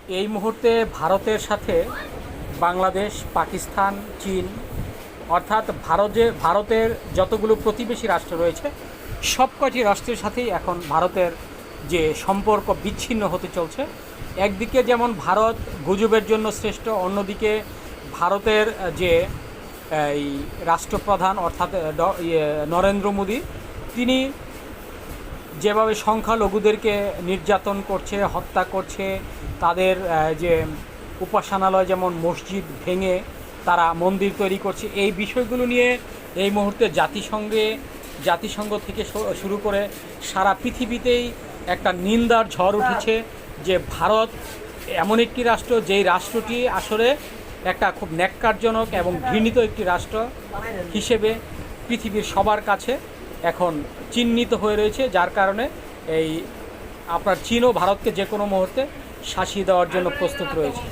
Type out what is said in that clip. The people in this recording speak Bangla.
এই মুহূর্তে ভারতের সাথে বাংলাদেশ, পাকিস্তান, চীন অর্থাৎ ভারতের যতগুলো প্রতিবেশী রাষ্ট্র রয়েছে সবকটি রাষ্ট্রের সাথেই এখন ভারতের যে সম্পর্ক বিচ্ছিন্ন হতে চলছে। একদিকে যেমন ভারত গুজবের জন্য শ্রেষ্ঠ, অন্যদিকে ভারতের যে এই রাষ্ট্রপ্রধান অর্থাৎ নরেন্দ্র মোদী, তিনি যেভাবে সংখ্যালঘুদেরকে নির্যাতন করছে, হত্যা করছে, তাদের যে উপাসনালয় যেমন মসজিদ ভেঙে তারা মন্দির তৈরি করছে, এই বিষয়গুলো নিয়ে এই মুহূর্তে জাতিসংঘ থেকে শুরু করে সারা পৃথিবীতেই একটা নিন্দার ঝড় উঠেছে যে ভারত এমন একটি রাষ্ট্র যেই রাষ্ট্রটি আসলে একটা খুব ন্যাক্কারজনক এবং ঘৃণিত একটি রাষ্ট্র হিসেবে পৃথিবীর সবার কাছে এখন চিহ্নিত হয়ে রয়েছে, যার কারণে এই আপনার চীনও ভারতকে যে কোনো মুহূর্তে শাসিয়ে দেওয়ার জন্য প্রস্তুত রয়েছে।